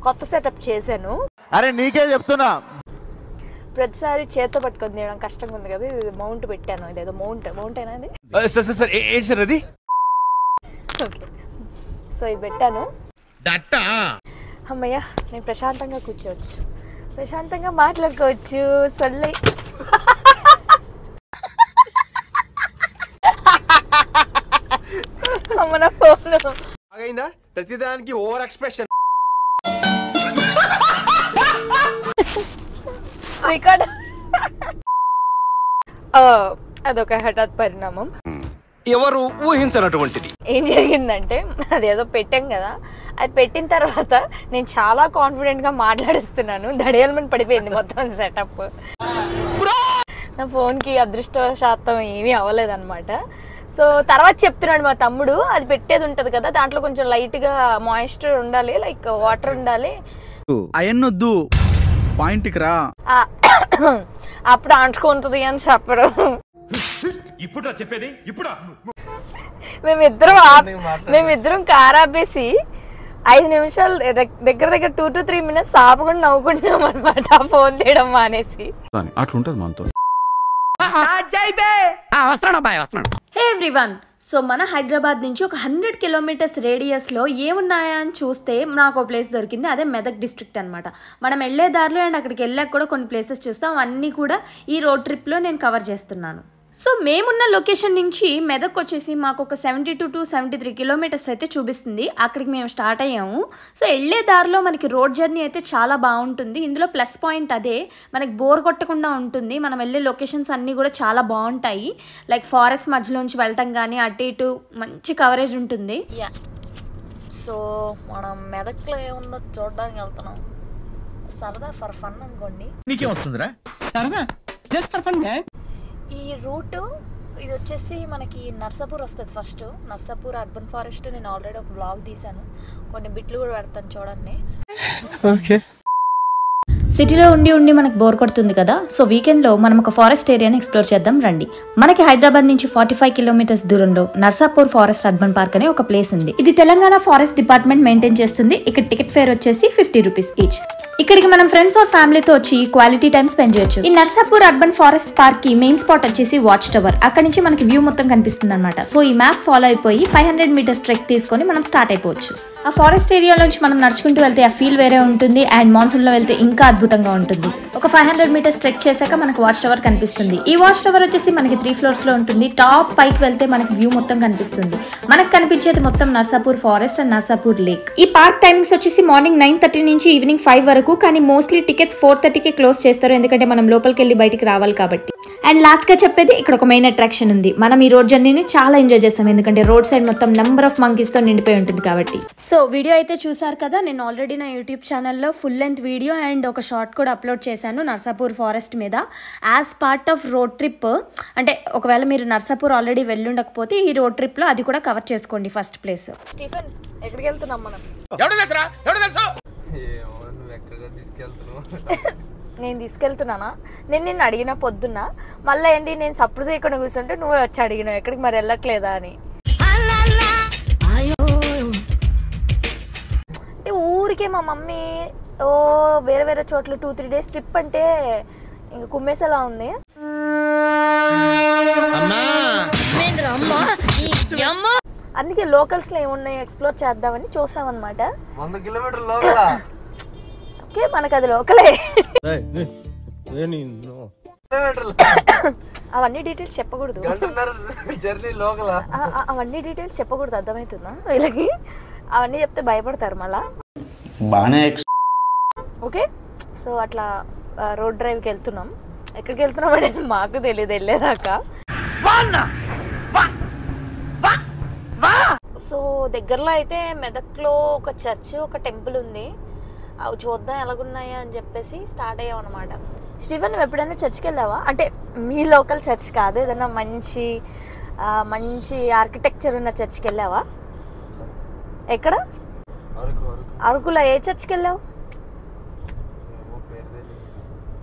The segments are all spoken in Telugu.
కొత్త సెటప్ చేశాను. అరే నీకే చెప్తున్నా, ప్రతిసారి చేత్తో పట్టుకొని తీయడం కష్టంగా ఉంది కదా, ఇది మౌంట్ పెట్టాను. ఇదేదో మౌంట్ అయినా ఇది. ఏంటి సార్ అది? ఓకే, సో ఇది పెట్టాను. అమ్మయ్య, నేను ప్రశాంతంగా కూర్చోవచ్చు, ప్రశాంతంగా మాట్లాడుకోవచ్చు. సొల్లై అమ్మ నా ఫోన్ అయిందా? ప్రతిదానికి ఓవర్ ఎక్స్ప్రెషన్. రికార్డ్. అదొక హఠాత్ పరిణామం, ఎవరు ఊహించినటువంటిది. ఏం జరిగిందంటే అదేదో పెట్టాం కదా, అది పెట్టిన తర్వాత నేను చాలా కాన్ఫిడెంట్ గా మాట్లాడిస్తున్నాను, దడియాలమని పడిపోయింది మొత్తం సెటప్. నా ఫోన్ కి అదృష్టశాతం ఏమీ అవ్వలేదు అనమాట. సో తర్వాత చెప్తున్నాడు మా తమ్ముడు, అది పెట్టేది ఉంటది కదా, దాంట్లో కొంచెం లైట్ గా మాయిశ్చర్ ఉండాలి, లైక్ వాటర్ ఉండాలి, అయన్నొద్దు పాయింట్కి రా, అప్పుడు అంటుకుంటుంది అని చెప్పడం. ఇప్పుడు చెప్పేది ఇప్పుడు మేమిద్దరం కార్ ఆపేసి 5 నిమిషాలు దగ్గర 2 to 3 minutes ఆపకుండా నవ్వుకుంటున్నాం అనమాట, ఫోన్ తీయడం మానేసి. అట్లుంటది మనతో. హే ఎవ్రీవన్, సో మన హైదరాబాద్ నుంచి ఒక 100 kilometers రేడియస్లో ఏమున్నాయా అని చూస్తే నాకు ఒక ప్లేస్ దొరికింది, అదే మెదక్ డిస్ట్రిక్ట్ అనమాట. మనం వెళ్ళే దారిలో అండ్ అక్కడికి వెళ్ళాక కూడా కొన్ని ప్లేసెస్ చూస్తాం, అవన్నీ కూడా ఈ రోడ్ ట్రిప్లో నేను కవర్ చేస్తున్నాను. సో మేమున్న లొకేషన్ నుంచి మెదక్ వచ్చేసి మాకు ఒక 72 to 73 kilometers అయితే చూపిస్తుంది. అక్కడికి మేము స్టార్ట్ అయ్యాము. సో వెళ్ళే దారిలో మనకి రోడ్ జర్నీ అయితే చాలా బాగుంటుంది. ఇందులో ప్లస్ పాయింట్ అదే, మనకి బోర్ కొట్టకుండా ఉంటుంది. మనం వెళ్ళే లొకేషన్స్ అన్నీ కూడా చాలా బాగుంటాయి, లైక్ ఫారెస్ట్ మధ్యలోంచి వెళ్ళటం కానీ అటు ఇటు మంచి కవరేజ్ ఉంటుంది. సో మనం మెదక్లో ఏముందో చూడడానికి వెళ్తున్నాం, సరదా ఫర్ ఫన్ అనుకోండి. నీకేం వస్తుందిరా సరదా, జస్ట్ ఫర్ ఫన్. ఈ రూట్ ఇది వచ్చేసి మనకి నర్సాపూర్ వస్తుంది. ఫస్ట్ నర్సాపూర్ అర్బన్ ఫారెస్ట్ నేను ఆల్రెడీ ఒక బ్లాగ్ తీశాను, కొన్ని బిట్లు కూడా పెడతాను చూడండి. సిటీలో ఉండి మనకు బోర్ కొడుతుంది కదా, సో వీకెండ్లో మనం ఒక ఫారెస్ట్ ఏరియాని ఎక్స్ప్లోర్ చేద్దాం రండి. మనకి హైదరాబాద్ నుంచి 45 kilometers దూరంలో నర్సాపూర్ ఫారెస్ట్ అర్బన్ పార్క్ అనే ఒక ప్లేస్ ఉంది. ఇది తెలంగాణ ఫారెస్ట్ డిపార్ట్మెంట్ మెయింటైన్ చేస్తుంది. ఇక్కడ టికెట్ ఫేర్ వచ్చేసి 50 rupees ఈచ్. ఇక్కడికి మనం ఫ్రెండ్స్ ఆర్ ఫ్యామిలీతో వచ్చి క్వాలిటీ టైం స్పెండ్ చేయొచ్చు. ఈ నర్సాపూర్ అర్బన్ ఫారెస్ట్ పార్క్ కి మెయిన్ స్పాట్ వచ్చేసి వాచ్ టవర్. అక్కడ నుంచి మనకి వ్యూ మొత్తం కనిపిస్తుంది అనమాట. సో ఈ మ్యాప్ ఫాలో అయిపోయి 500 meters ట్రెక్ తీసుకొని మనం స్టార్ట్ అయిపోవచ్చు. ఆ ఫారెస్ట్ ఏరియా నుంచి మనం నడుచుకుంటూ వెళ్తే ఆ ఫీల్ వేరే ఉంటుంది, అండ్ మాన్సూన్ లో వెళ్తే ఇంకా అద్భుతంగా ఉంటుంది. ఒక 500 meters ట్రెక్ చేశాక మనకు వాచ్ టవర్ కనిపిస్తుంది. ఈ వాచ్ టవర్ వచ్చేసి మనకి 3 floors లో ఉంటుంది. టాప్ పైకి వెళ్తే మనకి వ్యూ మొత్తం కనిపిస్తుంది. మనకు కనిపించేది మొత్తం Narsapur forest and Narsapur lake. ఈ పార్క్ టైమింగ్స్ వచ్చేసి మార్నింగ్ 9:30 నుంచి ఈవినింగ్ 5 వరకు, కానీ మోస్ట్లీ టికెట్స్ 4:30కి క్లోజ్ చేస్తారు, ఎందుకంటే మనం లోపలికి వెళ్ళి బయటికి రావాలి కాబట్టి. అండ్ లాస్ట్ గా చెప్పేది, ఇక్కడ ఒక మెయిన్ అట్రాక్షన్ ఉంది. మనం ఈ రోడ్ జర్నీని చాలా ఎంజాయ్ చేస్తాం, ఎందుకంటే రోడ్ సైడ్ మొత్తం నెంబర్ ఆఫ్ మంకీస్ తో నిండిపోయి ఉంటుంది కాబట్టి. సో వీడియో అయితే చూసారు కదా, నేను ఆల్రెడీ నా యూట్యూబ్ ఛానల్లో ఫుల్ లెంత్ వీడియో అండ్ ఒక షార్ట్ కూడా అప్లోడ్ చేశాను నర్సాపూర్ ఫారెస్ట్ మీద, as part of road trip. అంటే ఒకవేళ మీరు నర్సాపూర్ ఆల్రెడీ వెళ్ళుండకపోతే ఈ రోడ్ ట్రిప్ లో అది కూడా కవర్ చేసుకోండి. First place. స్టీఫెన్, ఎక్కడికి వెళ్తున్నాం మనం? నేను తీసుకెళ్తున్నానా? నేను నిన్ను అడిగిన పొద్దున్న, మళ్ళీ ఏంటి నేను సపోర్ట్ చేయకుండా కూర్చుంటే నువ్వే వచ్చి అడిగినావు ఎక్కడికి మరి వెళ్ళట్లేదా అని. అంటే ఊరికే మా మమ్మీ వేరే వేరే చోట్ల 2-3 days ట్రిప్ అంటే ఇంక కుమ్మేసేలా ఉంది. అందుకే లోకల్స్ లో ఏమున్నాయి ఎక్స్ప్లోర్ చేద్దామని చూసామన్నమాట. 100 kilometers లోకల్. ఓకే, మనకు అది లోకలే. అవన్నీ డీటెయిల్స్ చెప్పకూడదు, అవన్నీ డీటెయిల్స్ చెప్పకూడదు, అర్థమవుతుందా వీళ్ళకి? అవన్నీ చెప్తే భయపడతారు మళ్ళా. ఓకే, సో అట్లా రోడ్ డ్రైవ్కి వెళ్తున్నాం. ఎక్కడికి వెళ్తున్నాం అనేది మాకు తెలియదు వెళ్ళేదాకా. సో దగ్గరలో అయితే మెదక్లో ఒక చర్చ్, ఒక టెంపుల్ ఉంది. అవి చూద్దాం ఎలాగున్నాయా అని చెప్పేసి స్టార్ట్ అయ్యాం అనమాట. శ్రీవన్, నువ్వు ఎప్పుడైనా చర్చ్కి వెళ్ళావా? అంటే మీ లోకల్ చర్చ్ కాదు, ఏదైనా మంచి మంచి ఆర్కిటెక్చర్ ఉన్న చర్చ్కి వెళ్ళావా? ఎక్కడ? అరకులో. ఏ చర్చ్కి వెళ్ళావు?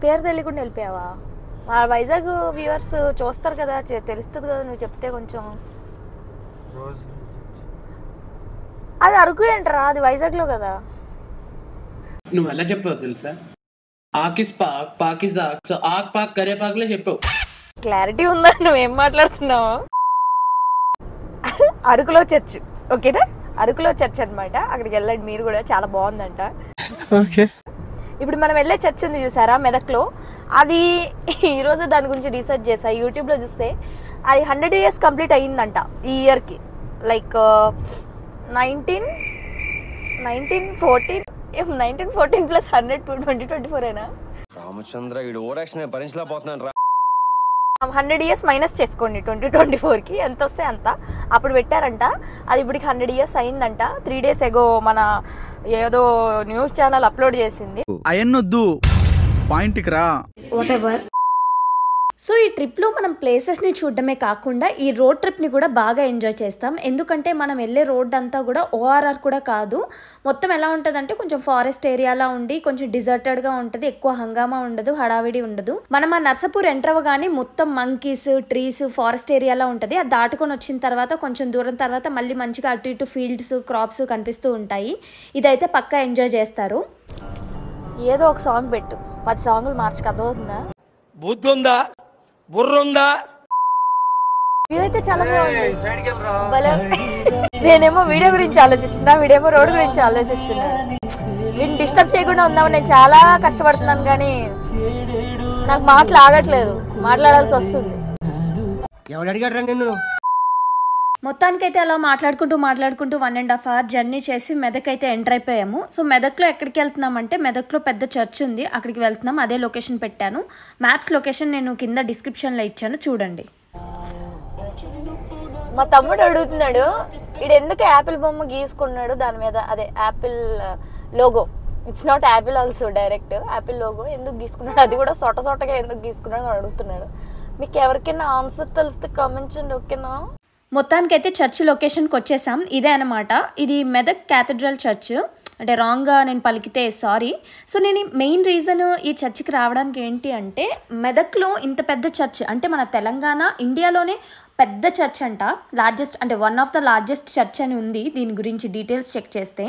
పేరు తెలియకుండా వెళ్ళిపోయావా? మా వైజాగ్ వ్యూవర్స్ చూస్తారు కదా, తెలుస్తుంది కదా, నువ్వు చెప్తే కొంచెం. అది అరకు ఏంటరా, అది వైజాగ్లో కదా. నువ్వు ఎలా చెప్పావు తెలుసా? ఆకిస్ పాక్ పాకిస్ ఆక్, సో ఆక్ పాక్ కరే పాక్లే చెప్పావు. క్లారిటీ ఉందా నువ్వేం మాట్లాడుతున్నావు? అరకులో చర్చ్, ఓకేనా? అరకులో చర్చ్ అనమాట. అక్కడికి వెళ్ళండి మీరు కూడా, చాలా బాగుందంట. ఓకే. ఇప్పుడు మనం వెళ్ళే చర్చ్ ఉంది చూసారా మెదక్లో, అది ఈరోజు దాని గురించి రీసెర్చ్ చేశా. యూట్యూబ్లో చూస్తే అది 100 years కంప్లీట్ అయ్యిందంట ఈ ఇయర్కి. లైక్ 1914 ప్లస్ 100 2024 అయినా రామచంద్ర వీడు ఓరాక్షన్ భరించలేకపోతున్నాను రా. 100 years మైనస్ చేసుకోండి 2024కి ఎంత వస్తే అంత. అప్పుడు పెట్టారంట. అది ఇప్పటికి 100 years అయిందంట. 3 days ఎగో మన ఏదో న్యూస్ ఛానల్ అప్లోడ్ చేసింది. అయన్నొద్దు, పాయింట్కి రా. సో ఈ ట్రిప్లో మనం ప్లేసెస్ని చూడడమే కాకుండా ఈ రోడ్ ట్రిప్ని కూడా బాగా ఎంజాయ్ చేస్తాం. ఎందుకంటే మనం వెళ్ళే రోడ్ అంతా కూడా ఓఆర్ఆర్ కూడా కాదు. మొత్తం ఎలా ఉంటుందంటే కొంచెం ఫారెస్ట్ ఏరియాలా ఉండి కొంచెం డిజర్టెడ్గా ఉంటుంది. ఎక్కువ హంగామా ఉండదు, హడావిడి ఉండదు. మనం ఆ నర్సాపూర్ ఎంటర్ అవ్వగానే మొత్తం మంకీస్, ట్రీస్, ఫారెస్ట్ ఏరియాలా ఉంటుంది. అది దాటుకొని వచ్చిన తర్వాత కొంచెం దూరం తర్వాత మళ్ళీ మంచిగా అటు ఇటు ఫీల్డ్స్, క్రాప్స్ కనిపిస్తూ ఉంటాయి. ఇదైతే పక్కా ఎంజాయ్ చేస్తారు. ఏదో ఒక సాంగ్ పెట్టు, 10 సాంగులు మార్చక అర్థమవుతుందా? బుద్ధి ఉందా, బుర్ర ఉందా? వ్యూ అయితే చాలా బాగుంది. నేనేమో వీడియో గురించి ఆలోచిస్తున్నా, వీడేమో రోడ్ గురించి ఆలోచిస్తున్నా. వీడిని డిస్టర్బ్ చేయకుండా ఉందామని నేను చాలా కష్టపడుతున్నాను, కానీ నాకు మాటలు ఆగట్లేదు, మాట్లాడాల్సి వస్తుంది. ఎవడు అడిగాడు నిన్ను? మొత్తానికైతే అలా మాట్లాడుకుంటూ 1.5 hour జర్నీ చేసి మెదక్ అయితే ఎంటర్ అయిపోయాము. సో మెదక్లో ఎక్కడికి వెళ్తున్నామంటే మెదక్లో పెద్ద చర్చ్ ఉంది, అక్కడికి వెళ్తున్నాం. అదే లొకేషన్ పెట్టాను. మ్యాప్స్ లొకేషన్ నేను కింద డిస్క్రిప్షన్లో ఇచ్చాను, చూడండి. మా తమ్ముడు అడుగుతున్నాడు, ఇది ఎందుకు యాపిల్ బొమ్మ గీసుకున్నాడు దాని మీద, అదే Apple logo. It's not Apple also, direct Apple logo ఎందుకు గీసుకున్నాడు, అది కూడా సొటగా ఎందుకు గీసుకున్నాడు అని అడుగుతున్నాడు. మీకు ఎవరికైనా ఆన్సర్ తెలిస్తే కామెంట్ చేయండి, ఓకేనా? మొత్తానికైతే చర్చ్ లొకేషన్కి వచ్చేసాం. ఇదే అనమాట, ఇది మెదక్ క్యాథడ్రల్ చర్చ్. అంటే రాంగ్గా నేను పలికితే సారీ. సో నేను మెయిన్ రీజన్ ఈ చర్చ్కి రావడానికి ఏంటి అంటే, మెదక్లో ఇంత పెద్ద చర్చ్ అంటే మన తెలంగాణ ఇండియాలోనే పెద్ద చర్చ్ అంట, లార్జెస్ట్ అంటే one of the largest church అని ఉంది. దీని గురించి డీటెయిల్స్ చెక్ చేస్తే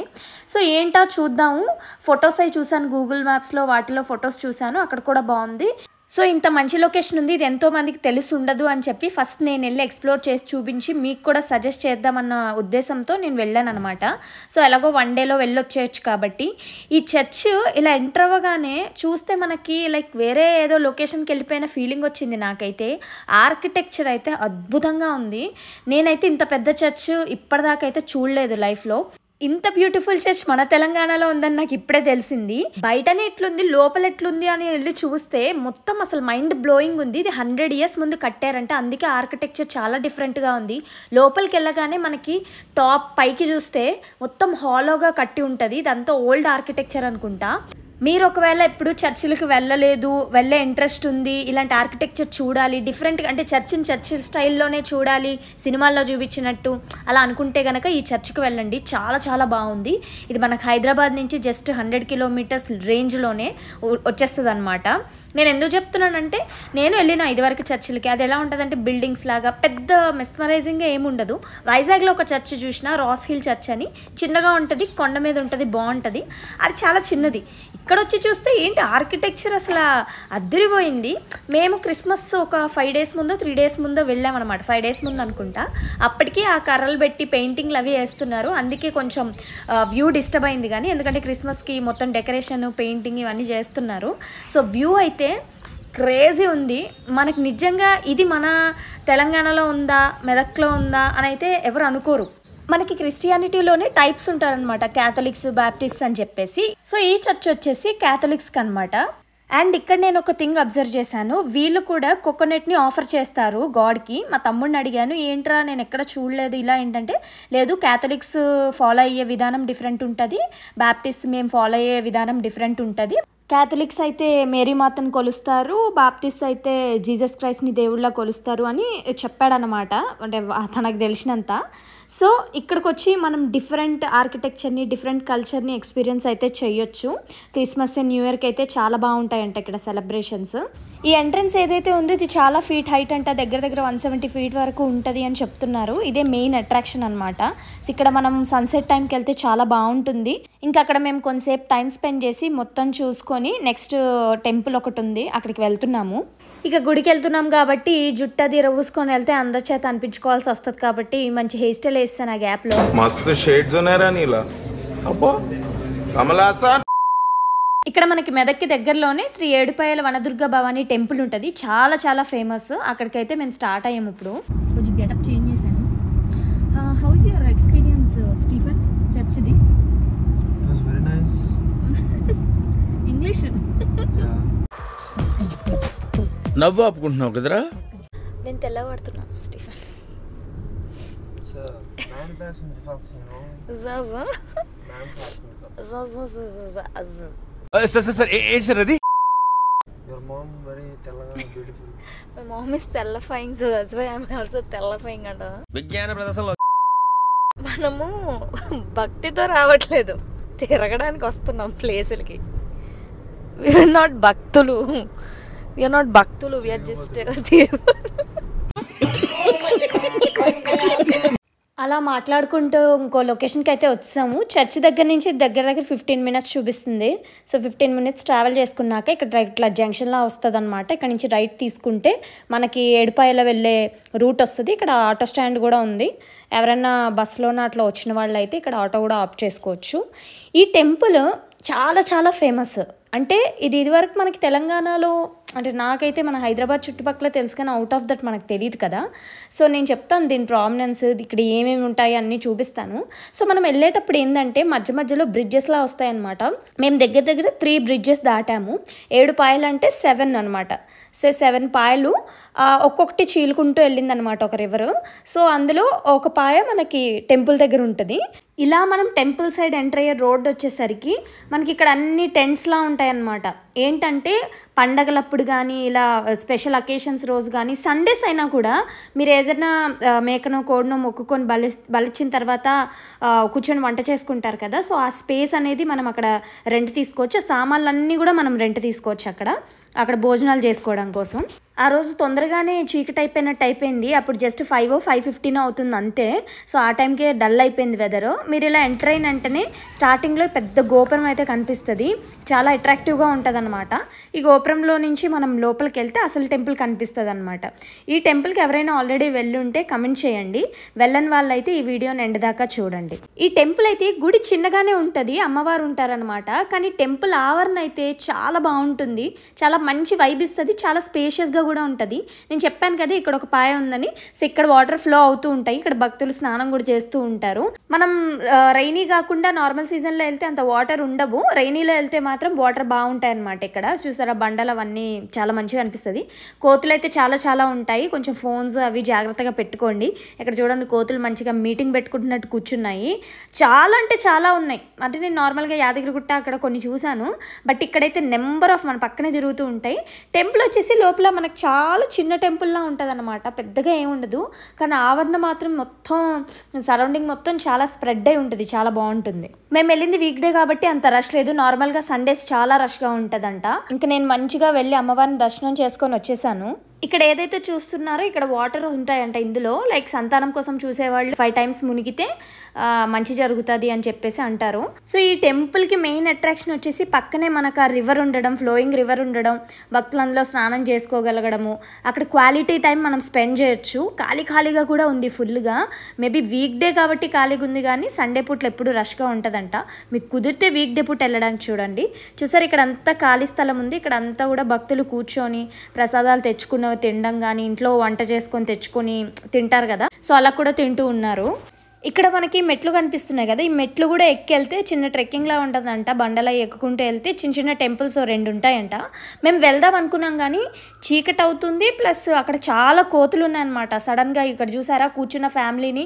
సో ఏంటో చూద్దాము. ఫొటోస్ అవి చూసాను, గూగుల్ మ్యాప్స్లో వాటిలో ఫొటోస్ చూశాను, అక్కడ కూడా బాగుంది. సో ఇంత మంచి లొకేషన్ ఉంది, ఇది ఎంతో మందికి తెలిసి ఉండదు అని చెప్పి ఫస్ట్ నేను వెళ్ళి ఎక్స్ప్లోర్ చేసి చూపించి మీకు కూడా సజెస్ట్ చేద్దామన్న ఉద్దేశంతో నేను వెళ్ళాను అనమాట. సో ఎలాగో 1 dayలో వెళ్ళొచ్చేయచ్చు కాబట్టి. ఈ చర్చ్ ఇలా ఎంటర్ అవ్వగానే చూస్తే మనకి లైక్ వేరే ఏదో లొకేషన్కి వెళ్ళిపోయిన ఫీలింగ్ వచ్చింది నాకైతే. ఆర్కిటెక్చర్ అయితే అద్భుతంగా ఉంది. నేనైతే ఇంత పెద్ద చర్చ్ ఇప్పటిదాకా అయితే చూడలేదు లైఫ్లో. ఇంత బ్యూటిఫుల్ చర్చ్ మన తెలంగాణలో ఉందని నాకు ఇప్పుడే తెలిసింది. బయటనే ఎట్లుంది, లోపల ఎట్లుంది అని వెళ్ళి చూస్తే మొత్తం అసలు మైండ్ బ్లోయింగ్ ఉంది. ఇది 100 years ముందు కట్టారంటే అందుకే ఆర్కిటెక్చర్ చాలా డిఫరెంట్గా ఉంది. లోపలికి వెళ్ళగానే మనకి టాప్ పైకి చూస్తే మొత్తం హాలోగా కట్టి ఉంటుంది. ఇదంతా ఓల్డ్ ఆర్కిటెక్చర్ అనుకుంటా. మీరు ఒకవేళ ఎప్పుడు చర్చిలకు వెళ్ళలేదు, వెళ్ళే ఇంట్రెస్ట్ ఉంది, ఇలాంటి ఆర్కిటెక్చర్ చూడాలి, డిఫరెంట్గా అంటే చర్చ్ స్టైల్లోనే చూడాలి సినిమాల్లో చూపించినట్టు అలా అనుకుంటే కనుక ఈ చర్చ్కి వెళ్ళండి, చాలా చాలా బాగుంది. ఇది మనకు హైదరాబాద్ నుంచి జస్ట్ 100 kilometers రేంజ్లోనే వచ్చేస్తుంది అనమాట. నేను ఎందుకు చెప్తున్నానంటే నేను వెళ్ళిన ఇదివరకు చర్చిలకి, అది ఎలా ఉంటుందంటే బిల్డింగ్స్ లాగా పెద్ద మెస్మరైజింగ్గా ఏముండదు. వైజాగ్లో ఒక చర్చ్ చూసిన, రాస్ హిల్ చర్చ్ అని, చిన్నగా ఉంటుంది, కొండ మీద ఉంటుంది, బాగుంటుంది. అది చాలా చిన్నది. ఇక్కడ వచ్చి చూస్తే ఏంటి ఆర్కిటెక్చర్ అసలు అద్దరిపోయింది. మేము క్రిస్మస్ ఒక 5 days ముందో 3 days ముందో వెళ్ళామన్నమాట, 5 days ముందు అనుకుంటా. అప్పటికి ఆ కర్రలు పెట్టి పెయింటింగ్లు అవి వేస్తున్నారు, అందుకే కొంచెం వ్యూ డిస్టర్బ్ అయింది. కానీ ఎందుకంటే క్రిస్మస్కి మొత్తం డెకరేషన్, పెయింటింగ్ ఇవన్నీ చేస్తున్నారు. సో వ్యూ అయితే క్రేజీ ఉంది. మనకు నిజంగా ఇది మన తెలంగాణలో ఉందా, మెదక్లో ఉందా అని అయితే ఎవరు అనుకోరు. మనకి క్రిస్టియానిటీలోనే టైప్స్ ఉంటారనమాట, క్యాథలిక్స్, బాప్టిస్ట్ అని చెప్పేసి. సో ఈ చర్చ్ వచ్చేసి క్యాథలిక్స్కి అనమాట. అండ్ ఇక్కడ నేను ఒక థింగ్ అబ్జర్వ్ చేశాను, వీళ్ళు కూడా కోకోనట్ని ఆఫర్ చేస్తారు గాడ్కి. మా తమ్ముడిని అడిగాను, ఏంట్రా నేను ఎక్కడ చూడలేదు ఇలా, ఏంటంటే లేదు క్యాథలిక్స్ ఫాలో అయ్యే విధానం డిఫరెంట్ ఉంటుంది, బాప్టిస్ట్ మేము ఫాలో అయ్యే విధానం డిఫరెంట్ ఉంటుంది. క్యాథలిక్స్ అయితే మేరీ మాతను కొలుస్తారు, బాప్టిస్ట్ అయితే జీసస్ క్రైస్ట్ని దేవుళ్ళ కొలుస్తారు అని చెప్పాడనమాట, అంటే తనకు తెలిసినంత. సో ఇక్కడికి వచ్చి మనం డిఫరెంట్ ఆర్కిటెక్చర్ని డిఫరెంట్ కల్చర్ని ఎక్స్పీరియన్స్ అయితే చేయొచ్చు. క్రిస్మస్ న్యూ ఇయర్కి అయితే చాలా బాగుంటాయంట ఇక్కడ సెలబ్రేషన్స్. ఈ ఎంట్రన్స్ ఏదైతే ఉందో ఇది చాలా ఫీట్ హైట్ అంట, దగ్గర 170 ఫీట్ వరకు ఉంటుంది అని చెప్తున్నారు. ఇదే మెయిన్ అట్రాక్షన్ అనమాట. ఇక్కడ మనం సన్సెట్ టైంకి వెళ్తే చాలా బాగుంటుంది. ఇంకా అక్కడ మేము కొంతసేపు టైం స్పెండ్ చేసి మొత్తం చూసుకొని నెక్స్ట్ టెంపుల్ ఒకటి ఉంది అక్కడికి వెళ్తున్నాము. ఇక గుడికి వెళ్తున్నాం కాబట్టి జుట్టు అది రవ్వుసుకొని వెళ్తే అందరి చేత అనిపించుకోవాల్సి వస్తుంది కాబట్టి మంచి హెయిర్ స్టైల్ వేస్తాను ఆ గ్యాప్లో. మస్తు షేడ్స్ ఉన్నారా నీలా అబ్బో కమలాసా. ఇక్కడ మనకి మెదక్కి దగ్గరలోనే శ్రీ ఏడుపాయల వనదుర్గ భవానీ టెంపుల్ ఉంటుంది, చాలా చాలా ఫేమస్. అక్కడికైతే మేము స్టార్ట్ అయ్యాము. ఇప్పుడు కొంచెం గెటప్ చేంజ్ చేశాను. How is your experience Stephen చర్చ్ది? Very nice. ఇంగ్లీష్ నవ్వు ఆపుకుంటున్నావు కదరా? నేను తెల్లబడుతున్నా స్టీఫెన్. సార్ ఏంటి సార్ అది? Your mom very తెల్లగా beautiful. My mom is తెల్లఫైయింగ్, so that's why I'm also తెల్లఫైయింగ్ అంట. విజ్ఞాన ప్రదర్శనలో మనము భక్తితో రావట్లేదు, తిరగడానికి వస్తున్నాం ప్లేసులకి. వీఆర్ నాట్ భక్తులు, వీఆర్ జస్ట్ అలా మాట్లాడుకుంటూ ఇంకో లొకేషన్కి అయితే వచ్చాము. చర్చ్ దగ్గర నుంచి దగ్గర 15 మినిట్స్ చూపిస్తుంది. సో 15 మినిట్స్ ట్రావెల్ చేసుకున్నాక ఇక్కడ ఇట్లా జంక్షన్లా వస్తుంది అనమాట. ఇక్కడ నుంచి రైట్ తీసుకుంటే మనకి ఏడుపాయల వెళ్ళే రూట్ వస్తుంది. ఇక్కడ ఆటో స్టాండ్ కూడా ఉంది. ఎవరైనా బస్సులోన అట్లా వచ్చిన వాళ్ళు అయితే ఇక్కడ ఆటో కూడా ఆప్ చేసుకోవచ్చు. ఈ టెంపుల్ చాలా చాలా ఫేమస్. అంటే ఇదివరకు మనకి తెలంగాణలో, అంటే నాకైతే మన హైదరాబాద్ చుట్టుపక్కల తెలుసు కానీ అవుట్ ఆఫ్ దట్ మనకు తెలియదు కదా. సో నేను చెప్తాను దీని ప్రామినెన్స్, ఇక్కడ ఏమేమి ఉంటాయి అన్నీ చూపిస్తాను. సో మనం వెళ్ళేటప్పుడు ఏంటంటే మధ్యలో బ్రిడ్జెస్లా వస్తాయన్నమాట. మేము దగ్గర 3 బ్రిడ్జెస్ దాటాము. 7 పాయలు అంటే 7 అనమాట. సో 7 పాయలు ఒక్కొక్కటి చీలుకుంటూ వెళ్ళిందనమాట ఒక రివరు. సో అందులో ఒక పాయ మనకి టెంపుల్ దగ్గర ఉంటుంది. ఇలా మనం టెంపుల్ సైడ్ ఎంటర్ అయ్యే రోడ్ వచ్చేసరికి మనకి ఇక్కడ అన్ని టెంట్స్లా ఉంటాయి అన్నమాట. ఏంటంటే పండగలప్పుడు కానీ ఇలా స్పెషల్ అకేషన్స్ రోజు కానీ సండేస్ అయినా కూడా మీరు ఏదైనా మేకనో కోడినో మొక్కుకొని బలిచ్చిన తర్వాత కూర్చొని వంట చేసుకుంటారు కదా. సో ఆ స్పేస్ అనేది మనం అక్కడ రెంట్ తీసుకోవచ్చు. ఆ సామాన్లన్నీ కూడా మనం రెంట్ తీసుకోవచ్చు అక్కడ భోజనాలు చేసుకోవడం కోసం. ఆ రోజు తొందరగానే చీకటి అయిపోయింది. అప్పుడు జస్ట్ 5:15 అవుతుంది అంతే. సో ఆ టైంకే డల్ అయిపోయింది వెదరు. మీరు ఇలా ఎంటర్ అయిన వెంటనే స్టార్టింగ్లో పెద్ద గోపురం అయితే కనిపిస్తుంది, చాలా అట్రాక్టివ్గా ఉంటుంది అనమాట. ఈ గోపురంలో నుంచి మనం లోపలికి వెళ్తే అసలు టెంపుల్ కనిపిస్తుంది అనమాట. ఈ టెంపుల్కి ఎవరైనా ఆల్రెడీ వెళ్ళుంటే కమెంట్ చేయండి, వెళ్ళని వాళ్ళైతే ఈ వీడియోని ఎండ్ దాకా చూడండి. ఈ టెంపుల్ అయితే గుడి చిన్నగానే ఉంటుంది, అమ్మవారు ఉంటారనమాట. కానీ టెంపుల్ ఆవరణ అయితే చాలా బాగుంటుంది, చాలా మంచి వైబ్ ఇస్తుంది, చాలా స్పేషియస్గా కూడా ఉంటుంది. నేను చెప్పాను కదా ఇక్కడ ఒక పాయ ఉందని. సో ఇక్కడ వాటర్ ఫ్లో అవుతూ ఉంటాయి, ఇక్కడ భక్తులు స్నానం కూడా చేస్తూ ఉంటారు. మనం రైనీ కాకుండా నార్మల్ సీజన్లో వెళ్తే అంత వాటర్ ఉండవు, రైనీలో వెళ్తే మాత్రం వాటర్ బాగుంటాయి అనమాట. ఇక్కడ చూసారా బండలు అవన్నీ చాలా మంచిగా అనిపిస్తుంది. కోతులు అయితే చాలా ఉంటాయి, కొంచెం ఫోన్స్ అవి జాగ్రత్తగా పెట్టుకోండి. ఇక్కడ చూడండి కోతులు మంచిగా మీటింగ్ పెట్టుకుంటున్నట్టు కూర్చున్నాయి. చాలా అంటే చాలా ఉన్నాయి. అంటే నేను నార్మల్గా యాదగిరిగుట్ట అక్కడ కొన్ని చూశాను, బట్ ఇక్కడైతే నెంబర్ ఆఫ్ మన పక్కనే తిరుగుతూ ఉంటాయి. టెంపుల్ వచ్చేసి లోపల మనకు చాలా చిన్న టెంపుల్లా ఉంటుంది అనమాట, పెద్దగా ఏముండదు. కానీ ఆవరణ మాత్రం మొత్తం సరౌండింగ్ మొత్తం చాలా స్ప్రెడ్ అయి ఉంటుంది, చాలా బాగుంటుంది. మేము వెళ్ళింది వీక్ డే కాబట్టి అంత రష్ లేదు, నార్మల్గా సండేస్ చాలా రష్గా ఉంటుందంట. ఇంకా నేను మంచిగా వెళ్ళి అమ్మవారిని దర్శనం చేసుకొని వచ్చేసాను. ఇక్కడ ఏదైతే చూస్తున్నారో ఇక్కడ వాటర్ ఉంటాయంట ఇందులో, లైక్ సంతానం కోసం చూసేవాళ్ళు 5 times మునిగితే మంచి జరుగుతుంది అని చెప్పేసి అంటారు. సో ఈ టెంపుల్కి మెయిన్ అట్రాక్షన్ వచ్చేసి పక్కనే మనకు ఆ రివర్ ఉండడం, ఫ్లోయింగ్ రివర్ ఉండడం, భక్తులు అందులో స్నానం చేసుకోగలగడము. అక్కడ క్వాలిటీ టైం మనం స్పెండ్ చేయొచ్చు. ఖాళీగా కూడా ఉంది ఫుల్గా. మేబీ వీక్ డే కాబట్టి ఖాళీగా ఉంది, కానీ సండే పూట్లు ఎప్పుడు రష్గా ఉంటుందంట. మీకు కుదిరితే వీక్ డే పూట వెళ్ళడానికి చూడండి. చూసారు ఇక్కడ అంతా ఖాళీ స్థలం ఉంది. ఇక్కడ అంతా కూడా భక్తులు కూర్చొని ప్రసాదాలు తెచ్చుకున్న తినడం కానీ ఇంట్లో వంట చేసుకొని తెచ్చుకొని తింటారు కదా, సో అలా కూడా తింటూ ఉన్నారు. ఇక్కడ మనకి మెట్లు కనిపిస్తున్నాయి కదా, ఈ మెట్లు కూడా ఎక్కి వెళ్తే చిన్న ట్రెక్కింగ్లా ఉంటుందంట. బండలా ఎక్కుకుంటూ వెళ్తే చిన్న టెంపుల్స్ 2 ఉంటాయంట. మేము వెళ్దాం అనుకున్నాం కానీ చీకటి అవుతుంది, ప్లస్ అక్కడ చాలా కోతులు ఉన్నాయన్నమాట. సడన్గా ఇక్కడ చూసారా కూర్చున్న ఫ్యామిలీని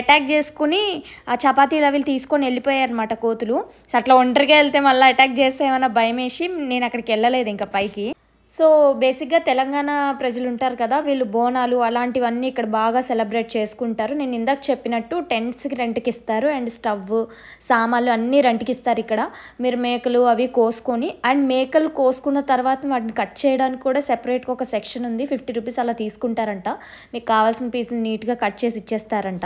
అటాక్ చేసుకుని ఆ చపాతీలు అవి తీసుకొని వెళ్ళిపోయారనమాట కోతులు. సో అట్లా ఒంటరిగా వెళ్తే మళ్ళీ అటాక్ చేస్తే ఏమైనా భయం వేసి నేను అక్కడికి వెళ్ళలేదు ఇంకా పైకి. సో బేసిక్గా తెలంగాణ ప్రజలు ఉంటారు కదా, వీళ్ళు బోనాలు అలాంటివన్నీ ఇక్కడ బాగా సెలబ్రేట్ చేసుకుంటారు. నేను ఇందాక చెప్పినట్టు టెంట్స్కి రెంట్కి ఇస్తారు అండ్ స్టవ్ సామాన్లు అన్నీ రెంట్కి ఇస్తారు. ఇక్కడ మీరు మేకలు అవి కోసుకొని, అండ్ మేకలు కోసుకున్న తర్వాత వాటిని కట్ చేయడానికి కూడా సెపరేట్గా ఒక సెక్షన్ ఉంది. 50 రూపీస్ అలా తీసుకుంటారంట. మీకు కావాల్సిన పీసులు నీట్గా కట్ చేసి ఇచ్చేస్తారంట.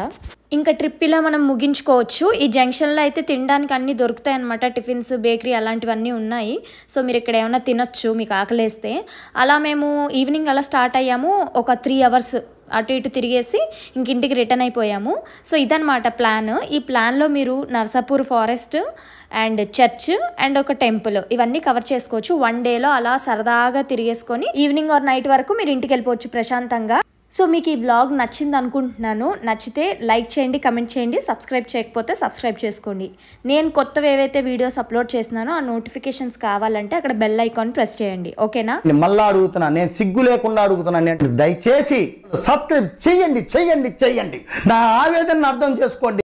ఇంకా ట్రిప్ ఇలా మనం ముగించుకోవచ్చు. ఈ జంక్షన్లో అయితే తినడానికి అన్నీ దొరుకుతాయి అనమాట. టిఫిన్స్, బేకరీ అలాంటివన్నీ ఉన్నాయి. సో మీరు ఇక్కడ ఏమైనా తినొచ్చు మీకు ఆకలేస్తే. అలా మేము ఈవినింగ్ అలా స్టార్ట్ అయ్యాము. ఒక 3 అవర్స్ అటు ఇటు తిరిగేసి ఇంక ఇంటికి రిటర్న్ అయిపోయాము. సో ఇదనమాట ప్లాన్. ఈ ప్లాన్లో మీరు Narsapur forest and church and ఒక టెంపుల్ ఇవన్నీ కవర్ చేసుకోవచ్చు. 1 డేలో అలా సరదాగా తిరిగేసుకొని ఈవినింగ్ ఆర్ నైట్ వరకు మీరు ఇంటికి వెళ్ళిపోవచ్చు ప్రశాంతంగా. సో మీకు ఈ వ్లాగ్ నచ్చింది అనుకుంటున్నాను. నచ్చితే లైక్ చేయండి, కమెంట్ చేయండి, సబ్స్క్రైబ్ చేయకపోతే సబ్స్క్రైబ్ చేసుకోండి. నేను కొత్తవి ఏవైతే వీడియోస్ అప్లోడ్ చేస్తున్నానో ఆ నోటిఫికేషన్స్ కావాలంటే అక్కడ బెల్ ఐకాన్ ప్రెస్ చేయండి. ఓకేనా? మళ్ళా అడుగుతున్నా, నేను సిగ్గు లేకుండా అడుగుతున్నాను, దయచేసి సబ్స్క్రైబ్ చేయండి. నా ఆవేదనను అర్థం చేసుకోండి.